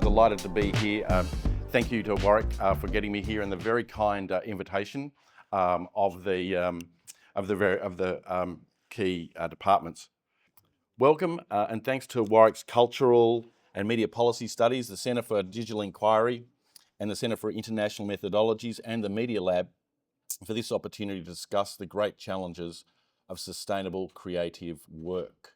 Delighted to be here. Thank you to Warwick for getting me here and the very kind invitation of the key departments. Welcome and thanks to Warwick's Cultural and Media Policy Studies, the Centre for Digital Inquiry and the Centre for International Methodologies and the Media Lab for this opportunity to discuss the great challenges of sustainable creative work.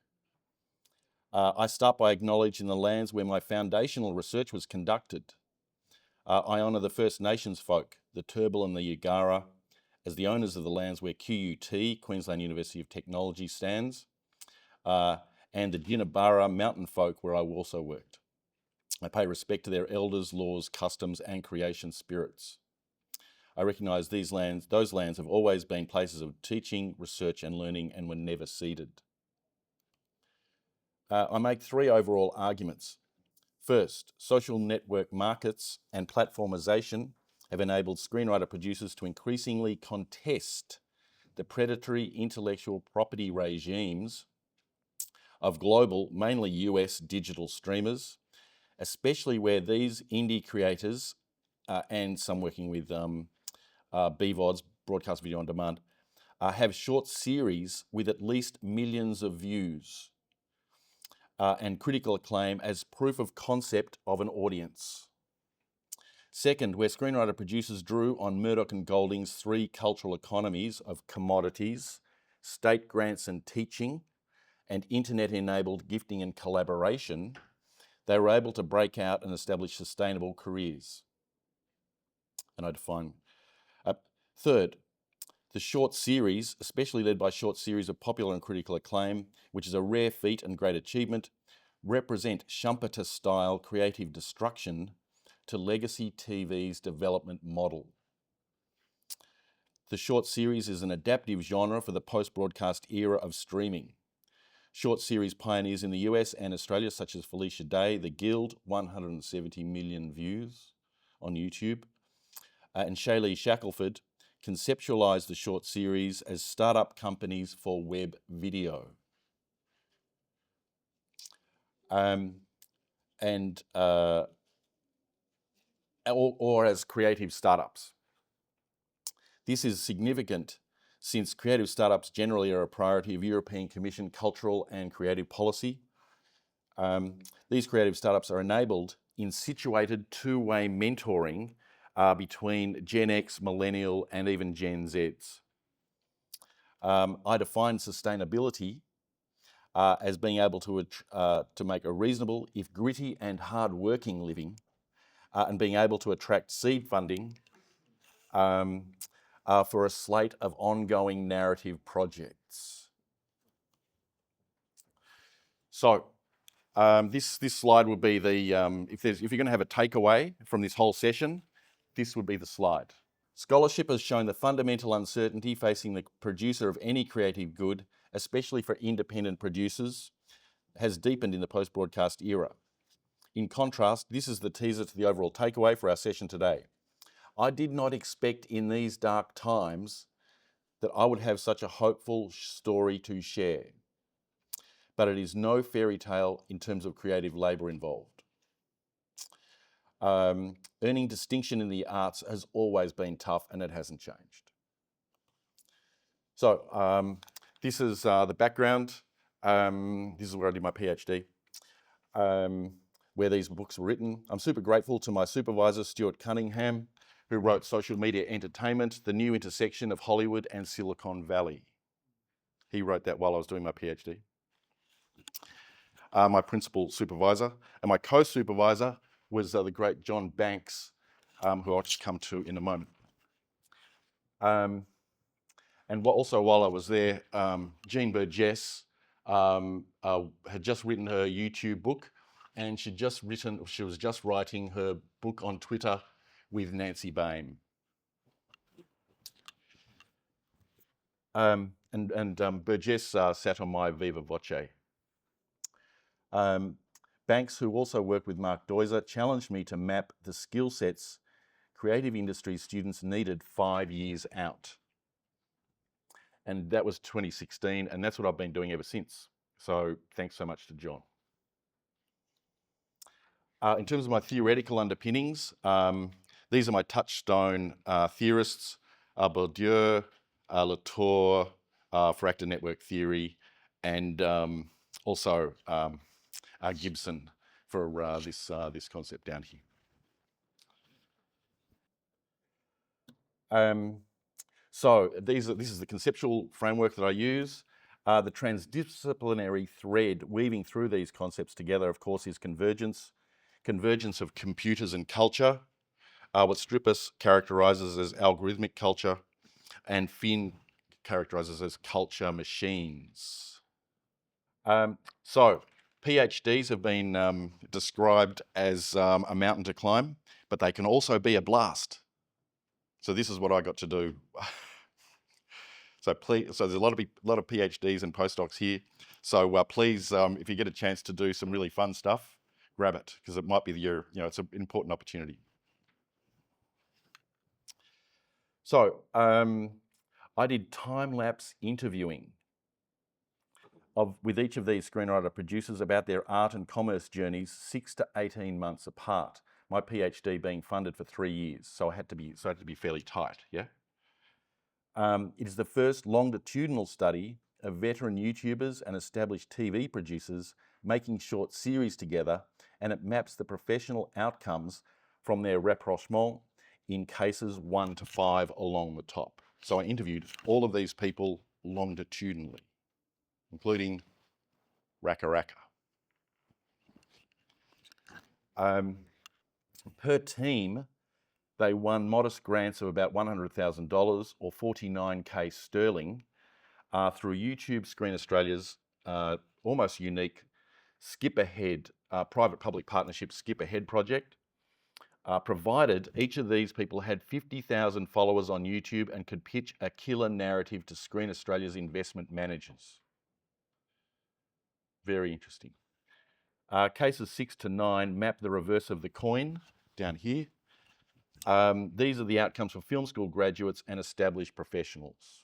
I start by acknowledging the lands where my foundational research was conducted. I honour the First Nations folk, the Turrbal and the Yagara, as the owners of the lands where QUT, Queensland University of Technology, stands, and the Jinnabara mountain folk where I also worked. I pay respect to their elders, laws, customs and creation spirits. I recognise those lands have always been places of teaching, research and learning and were never ceded. I make three overall arguments. First, social network markets and platformisation have enabled screenwriter producers to increasingly contest the predatory intellectual property regimes of global, mainly US digital streamers, especially where these indie creators and some working with BVODs, broadcast video on demand, have short series with at least millions of views and critical acclaim as proof of concept of an audience. Second, where screenwriter producers drew on Murdoch and Golding's three cultural economies of commodities, state grants and teaching, and internet-enabled gifting and collaboration, they were able to break out and establish sustainable careers. And I define. Third, the short series, especially led by short series of popular and critical acclaim, which is a rare feat and great achievement, represent Schumpeter-style creative destruction to legacy TV's development model. The short series is an adaptive genre for the post-broadcast era of streaming. Short series pioneers in the US and Australia, such as Felicia Day, The Guild, 170 million views on YouTube, and Shaylee Shackelford, conceptualised the short series as startup companies for web video. Or as creative startups. This is significant since creative startups generally are a priority of European Commission cultural and creative policy. These creative startups are enabled in situated two-way mentoring between Gen X, Millennial and even Gen Zs. I define sustainability as being able to make a reasonable, if gritty and hard-working living and being able to attract seed funding for a slate of ongoing narrative projects. So this slide would be the, if you're going to have a takeaway from this whole session, this would be the slide. Scholarship has shown the fundamental uncertainty facing the producer of any creative good, especially for independent producers, has deepened in the post-broadcast era. In contrast, this is the teaser to the overall takeaway for our session today. I did not expect in these dark times that I would have such a hopeful story to share. But it is no fairy tale in terms of creative labour involved. Earning distinction in the arts has always been tough and it hasn't changed. So this is the background. This is where I did my PhD, where these books were written. I'm super grateful to my supervisor, Stuart Cunningham, who wrote Social Media Entertainment, The New Intersection of Hollywood and Silicon Valley. He wrote that while I was doing my PhD. My principal supervisor and my co-supervisor was the great John Banks, who I'll just come to in a moment. And also while I was there, Jean Burgess had just written her YouTube book, and she was just writing her book on Twitter with Nancy Bain. Burgess sat on my viva voce. Banks, who also worked with Mark Deuser, challenged me to map the skill sets creative industry students needed 5 years out. And that was 2016, and that's what I've been doing ever since. So thanks so much to John. In terms of my theoretical underpinnings, these are my touchstone theorists, Bourdieu, Latour, for actor network theory, and also Gibson for this concept down here. So this is the conceptual framework that I use. The transdisciplinary thread weaving through these concepts together, of course, is convergence of computers and culture, what Strippus characterises as algorithmic culture, and Finn characterises as culture machines. So PhDs have been described as a mountain to climb, but they can also be a blast. So this is what I got to do. So there's a lot of PhDs and postdocs here. So please, if you get a chance to do some really fun stuff, grab it, because it might be it's an important opportunity. So I did time-lapse interviewing with each of these screenwriter producers about their art and commerce journeys 6 to 18 months apart. My PhD being funded for 3 years, so I had to be fairly tight. Yeah. It is the first longitudinal study of veteran YouTubers and established TV producers making short series together, and it maps the professional outcomes from their rapprochement in cases 1 to 5 along the top. So I interviewed all of these people longitudinally, including Raka Raka. Per team, they won modest grants of about $100,000 or 49K sterling through YouTube Screen Australia's almost unique Skip Ahead, private-public partnership Skip Ahead project, provided each of these people had 50,000 followers on YouTube and could pitch a killer narrative to Screen Australia's investment managers. Very interesting. Cases 6 to 9 map the reverse of the coin down here. These are the outcomes for film school graduates and established professionals.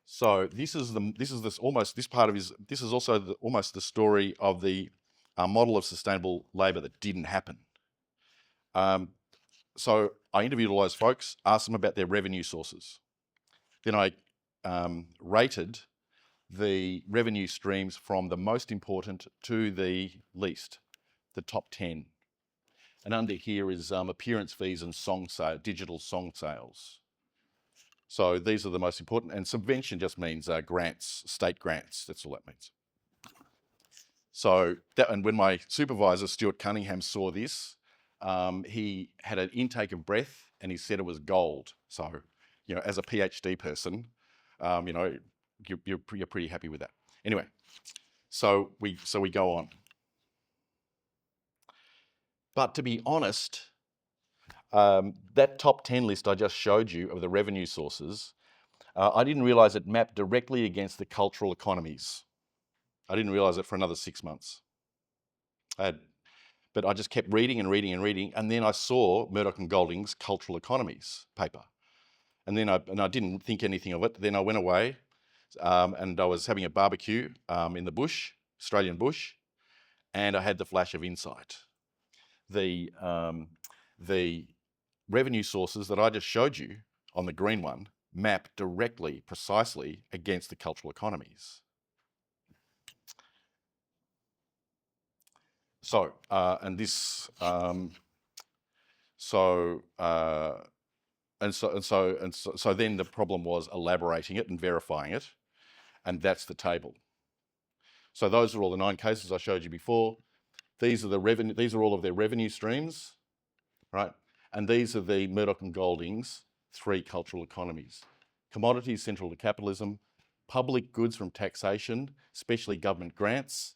So this is also almost the story of the model of sustainable labour that didn't happen. So I interviewed all those folks, asked them about their revenue sources. Then I rated the revenue streams from the most important to the least, the top 10. And under here is appearance fees and digital song sales. So these are the most important. And subvention just means grants, state grants. That's all that means. So and when my supervisor, Stuart Cunningham, saw this, he had an intake of breath and he said it was gold. So, as a PhD person, you're pretty happy with that. Anyway, so we go on. But to be honest, that top 10 list I just showed you of the revenue sources, I didn't realise it mapped directly against the cultural economies. I didn't realise it for another 6 months. But I just kept reading and reading and reading, and then I saw Murdoch and Golding's Cultural Economies paper. And then I didn't think anything of it. Then I went away and I was having a barbecue in the bush, Australian bush, and I had the flash of insight. The revenue sources that I just showed you on the green one map directly, precisely against the cultural economies. So, and this, so then the problem was elaborating it and verifying it, and that's the table. So those are all the 9 cases I showed you before. These are all of their revenue streams, right? And these are the Murdoch and Golding's 3 cultural economies. Commodities central to capitalism, public goods from taxation, especially government grants,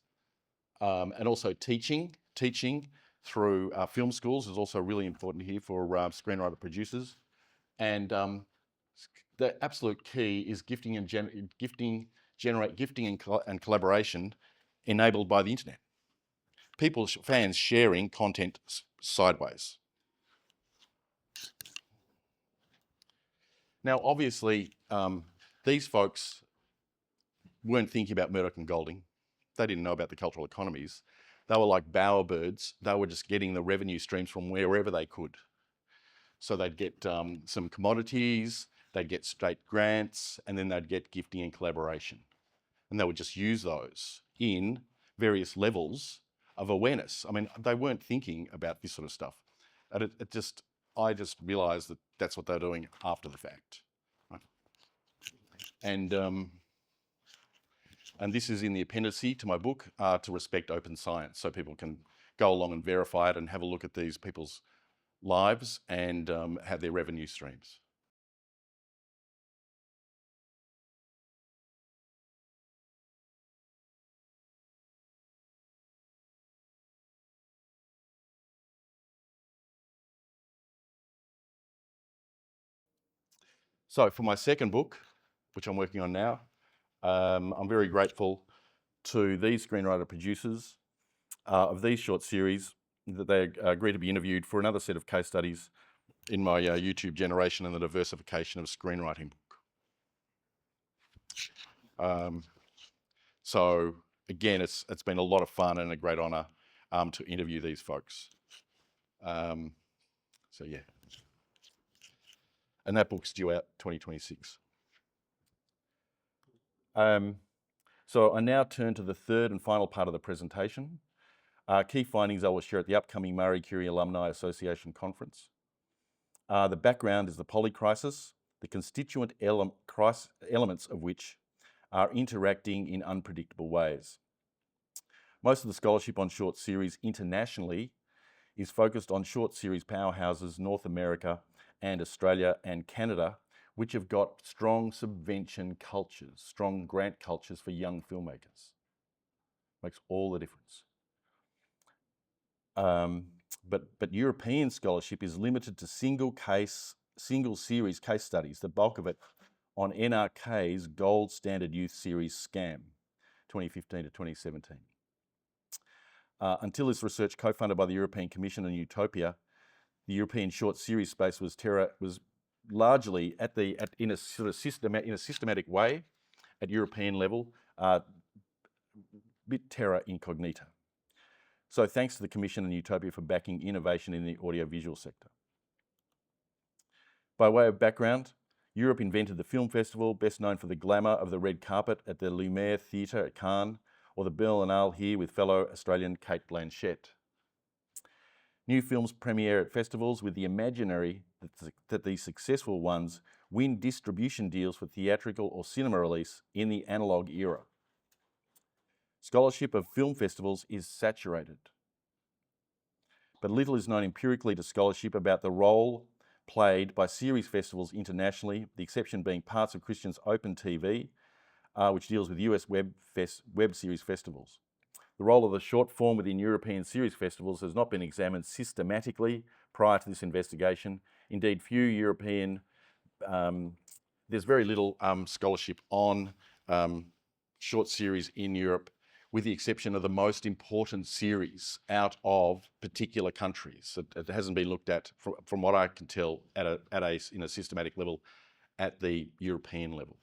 and also teaching through film schools is also really important here for screenwriter producers. And the absolute key is gifting and collaboration enabled by the internet. Fans sharing content sideways. Now, obviously, these folks weren't thinking about Murdoch and Golding. They didn't know about the cultural economies. They were like bowerbirds. They were just getting the revenue streams from wherever they could. So they'd get some commodities, they'd get state grants, and then they'd get gifting and collaboration. And they would just use those in various levels of awareness. I mean, they weren't thinking about this sort of stuff. And I just realised that that's what they're doing after the fact. Right? And this is in the appendice to my book, To Respect Open Science, so people can go along and verify it and have a look at these people's lives and have their revenue streams. So for my second book, which I'm working on now, I'm very grateful to these screenwriter producers of these short series that they agreed to be interviewed for another set of case studies in my YouTube Generation and the Diversification of Screenwriting book. So again, it's been a lot of fun and a great honour to interview these folks. So yeah. And that book's due out 2026. So I now turn to the third and final part of the presentation. Key findings I will share at the upcoming Marie Curie Alumni Association Conference. The background is the polycrisis, the constituent elements of which are interacting in unpredictable ways. Most of the scholarship on short series internationally is focused on short series powerhouses North America and Australia and Canada, which have got strong subvention cultures, strong grant cultures for young filmmakers. Makes all the difference. But European scholarship is limited to single series case studies, the bulk of it on NRK's gold standard youth series Scam, 2015 to 2017. Until this research, co-funded by the European Commission and Utopia, the European short series space was largely in a systematic way at European level, bit terra incognita. So thanks to the Commission and Utopia for backing innovation in the audiovisual sector. By way of background, Europe invented the film festival, best known for the glamour of the red carpet at the Lumiere Theatre at Cannes, or the Berlinale here with fellow Australian Cate Blanchett. New films premiere at festivals with the imaginary that the successful ones win distribution deals for theatrical or cinema release in the analogue era. Scholarship of film festivals is saturated, but little is known empirically to scholarship about the role played by series festivals internationally, the exception being Parts of Christian's Open TV, which deals with US web series festivals. The role of the short form within European series festivals has not been examined systematically prior to this investigation. Indeed, there's very little scholarship on short series in Europe, with the exception of the most important series out of particular countries. It hasn't been looked at, from what I can tell, in a systematic level at the European level.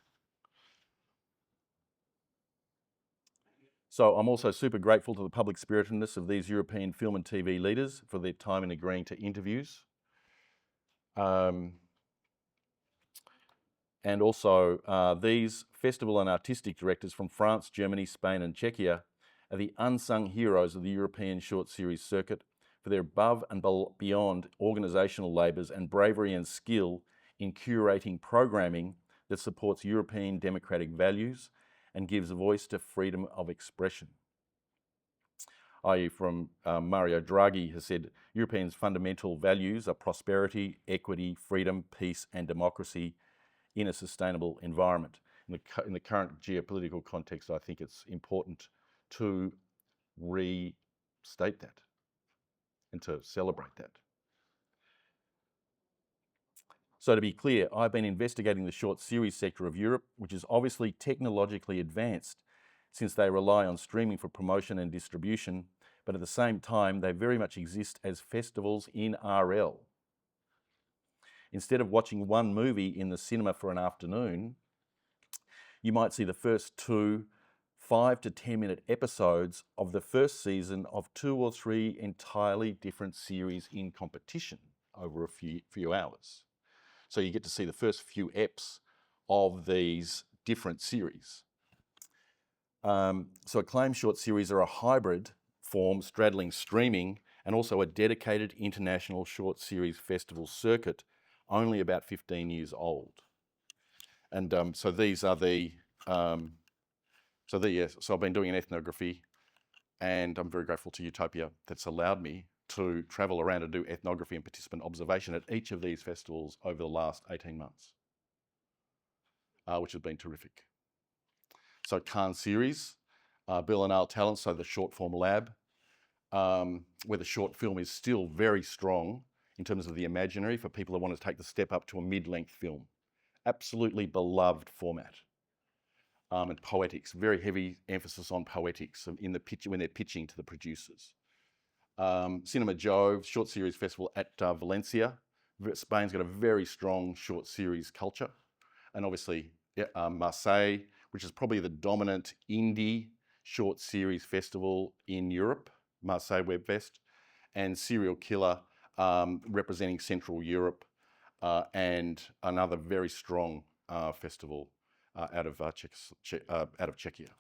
So I'm also super grateful to the public spiritedness of these European film and TV leaders for their time in agreeing to interviews. And also these festival and artistic directors from France, Germany, Spain and Czechia are the unsung heroes of the European short series circuit for their above and beyond organisational labours and bravery and skill in curating programming that supports European democratic values and gives voice to freedom of expression. I.e. from Mario Draghi has said, Europeans' fundamental values are prosperity, equity, freedom, peace and democracy in a sustainable environment. In the current geopolitical context, I think it's important to restate that and to celebrate that. So to be clear, I've been investigating the short series sector of Europe, which is obviously technologically advanced since they rely on streaming for promotion and distribution, but at the same time, they very much exist as festivals in RL. Instead of watching one movie in the cinema for an afternoon, you might see the first 2, 5 to 10 minute episodes of the first season of 2 or 3 entirely different series in competition over a few hours. So you get to see the first few eps of these different series. So Acclaim short series are a hybrid form straddling streaming and also a dedicated international short series festival circuit, only about 15 years old. And so these are the, so I've been doing an ethnography, and I'm very grateful to Utopia that's allowed me to travel around and do ethnography and participant observation at each of these festivals over the last 18 months, which has been terrific. So Khan series, Bill and Al Talent, so the short form lab, where the short film is still very strong in terms of the imaginary for people that want to take the step up to a mid-length film. Absolutely beloved format. And poetics, very heavy emphasis on poetics in the pitch when they're pitching to the producers. Cinema Jove, short series festival at Valencia. Spain's got a very strong short series culture. And obviously Marseille, which is probably the dominant indie short series festival in Europe, Marseille Webfest, and Serial Killer, representing Central Europe, and another very strong festival out of Czechia.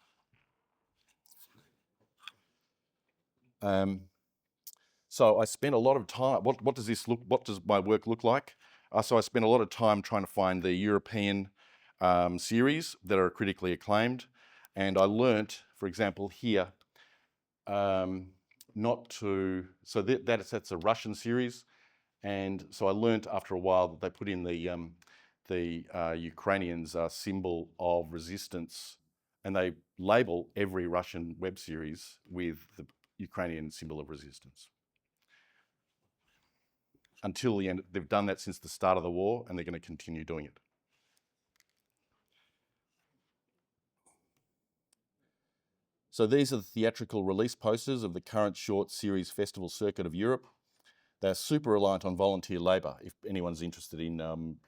So I spent a lot of time. What does this look? What does my work look like? So I spent a lot of time trying to find the European series that are critically acclaimed, and I learnt, for example, here, not to. So that's a Russian series, and so I learnt after a while that they put in the Ukrainians' symbol of resistance, and they label every Russian web series with the Ukrainian symbol of resistance. Until the end, they've done that since the start of the war, and they're going to continue doing it. So these are the theatrical release posters of the current short series festival circuit of Europe. They're super reliant on volunteer labour, if anyone's interested in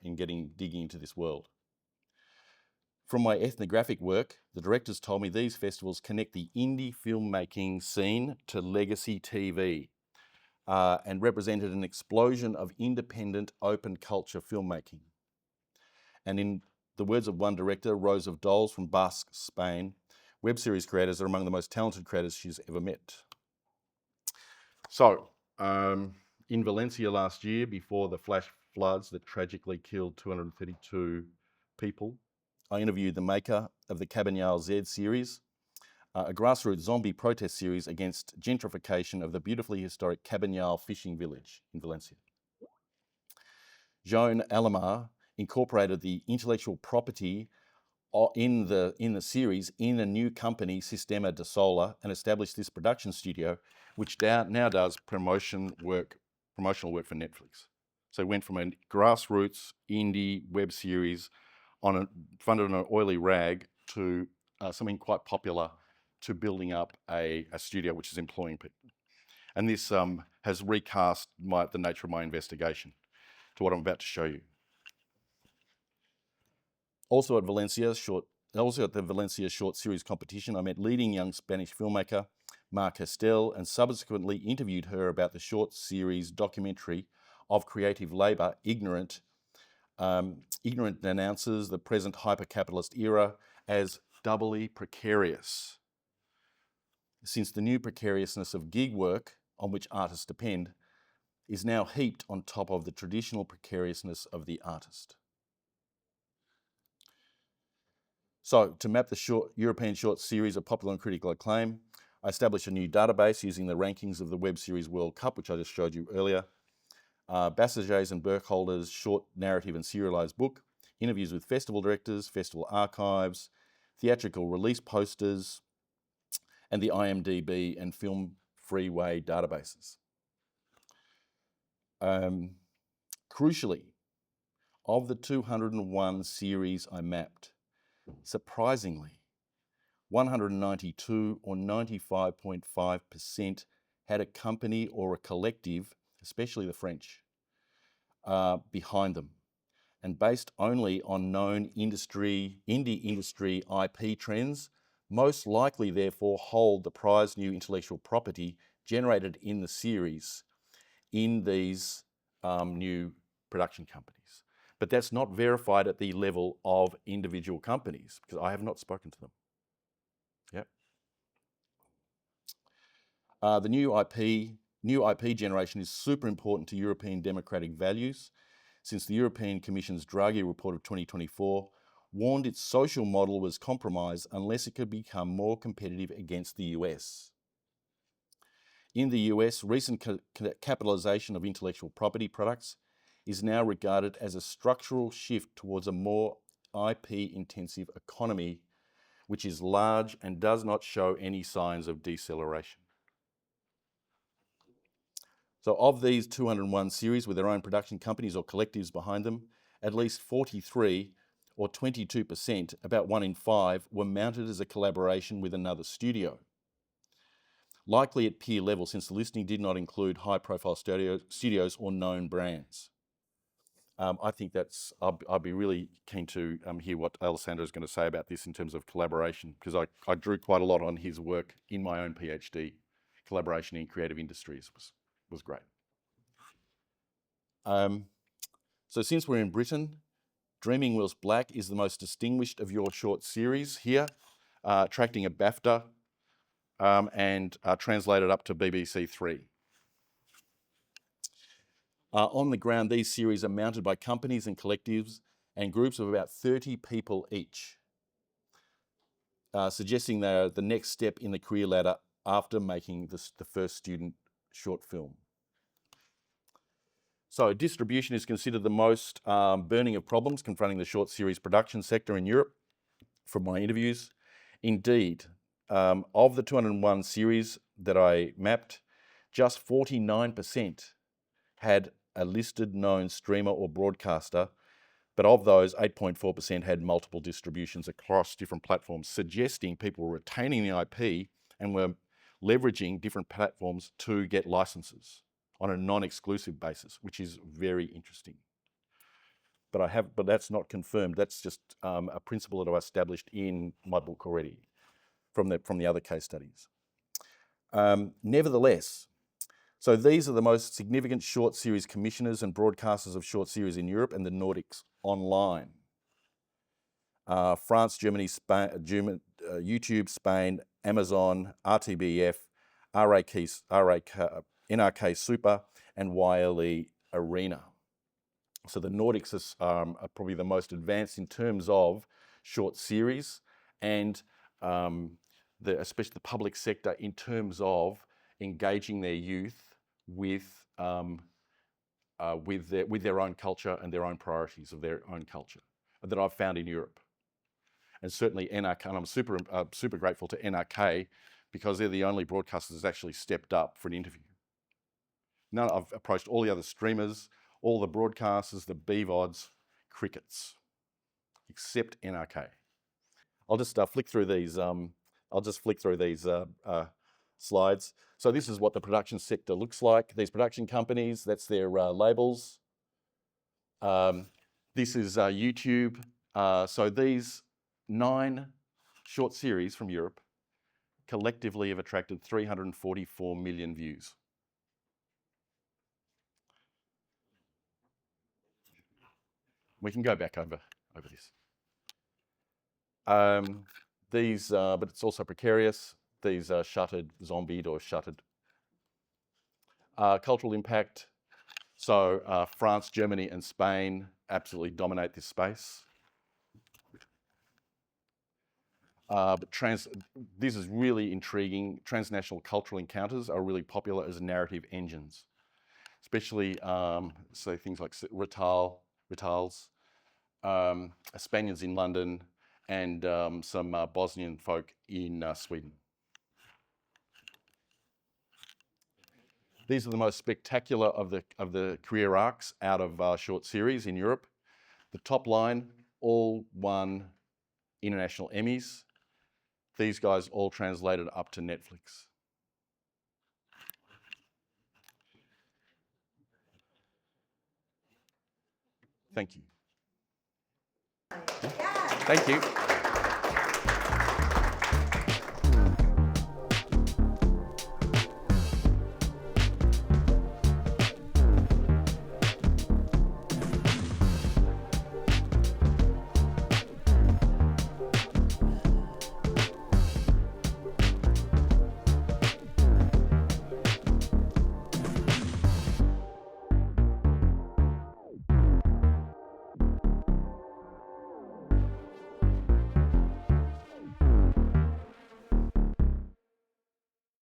digging into this world. From my ethnographic work, the directors told me these festivals connect the indie filmmaking scene to legacy TV, and represented an explosion of independent, open culture filmmaking. And in the words of one director, Rose of Doles from Basque, Spain, web series creators are among the most talented creators she's ever met. So, in Valencia last year, before the flash floods that tragically killed 232 people, I interviewed the maker of the Cabanyal Z series, a grassroots zombie protest series against gentrification of the beautifully historic Cabanyal fishing village in Valencia. Joan Alamar incorporated the intellectual property in the series in a new company, Sistema de Solar, and established this production studio, which now does promotional work for Netflix. So it went from a grassroots indie web series funded on an oily rag to something quite popular, to building up a studio which is employing people. And this has recast the nature of my investigation to what I'm about to show you. Also at the Valencia short series competition, I met leading young Spanish filmmaker Mar Castel and subsequently interviewed her about the short series documentary of creative labour, Ignorant. Ignorant denounces the present hyper-capitalist era as doubly precarious, since the new precariousness of gig work, on which artists depend, is now heaped on top of the traditional precariousness of the artist. So, to map the European short series of popular and critical acclaim, I established a new database using the rankings of the Web Series World Cup, which I just showed you earlier, Bassaget's and Burkholder's short narrative and serialised book, interviews with festival directors, festival archives, theatrical release posters, and the IMDb and Film Freeway databases. Crucially, of the 201 series I mapped, surprisingly, 192 or 95.5% had a company or a collective, especially the French, behind them. And based only on known indie industry IP trends, most likely therefore hold the prized new intellectual property generated in the series in these new production companies. But that's not verified at the level of individual companies because I have not spoken to them. Yep. The new IP generation is super important to European democratic values, since the European Commission's Draghi report of 2024 warned its social model was compromised unless it could become more competitive against the US. In the US, recent capitalization of intellectual property products is now regarded as a structural shift towards a more IP-intensive economy, which is large and does not show any signs of deceleration. So of these 201 series with their own production companies or collectives behind them, at least 43 or 22%, about 1 in 5, were mounted as a collaboration with another studio. Likely at peer level, since the listing did not include high-profile studios or known brands. I think that's, I'd be really keen to hear what Alessandro is going to say about this in terms of collaboration, because I drew quite a lot on his work in my own PhD. Collaboration in creative industries was great. So since we're in Britain, Dreaming Whilst Black is the most distinguished of your short series here, attracting a BAFTA and translated up to BBC Three. On the ground, these series are mounted by companies and collectives and groups of about 30 people each, suggesting they are the next step in the career ladder after making the first student short film. So distribution is considered the most burning of problems confronting the short series production sector in Europe, from my interviews. Indeed, of the 201 series that I mapped, just 49% had a listed known streamer or broadcaster, but of those, 8.4% had multiple distributions across different platforms, suggesting people were retaining the IP and were leveraging different platforms to get licenses on a non-exclusive basis, which is very interesting. But that's not confirmed. That's just a principle that I established in my book already from the other case studies. Nevertheless, so these are the most significant short series commissioners and broadcasters of short series in Europe and the Nordics online. France, Germany, Spain, YouTube, Spain, Amazon, RTBF, NRK Super, and YLE Arena. So the Nordics are probably the most advanced in terms of short series and especially the public sector in terms of engaging their youth with their own culture and their own priorities of their own culture that I've found in Europe. And certainly NRK, and I'm super grateful to NRK because they're the only broadcasters that's actually stepped up for an interview. I've approached all the other streamers, all the broadcasters, the BVODs, crickets, except NRK. I'll just flick through these. Slides. So this is what the production sector looks like. These production companies, that's their labels. This is YouTube. So these 9 short series from Europe collectively have attracted 344 million views. We can go back over this. But it's also precarious. These are shuttered, zombied or shuttered. Cultural impact. So France, Germany and Spain absolutely dominate this space. But this is really intriguing. Transnational cultural encounters are really popular as narrative engines, especially so things like Ritals, Spaniards in London, and some Bosnian folk in Sweden. These are the most spectacular of the career arcs out of short series in Europe. The top line all won international Emmys. These guys all translated up to Netflix. Thank you. Yeah. Thank you.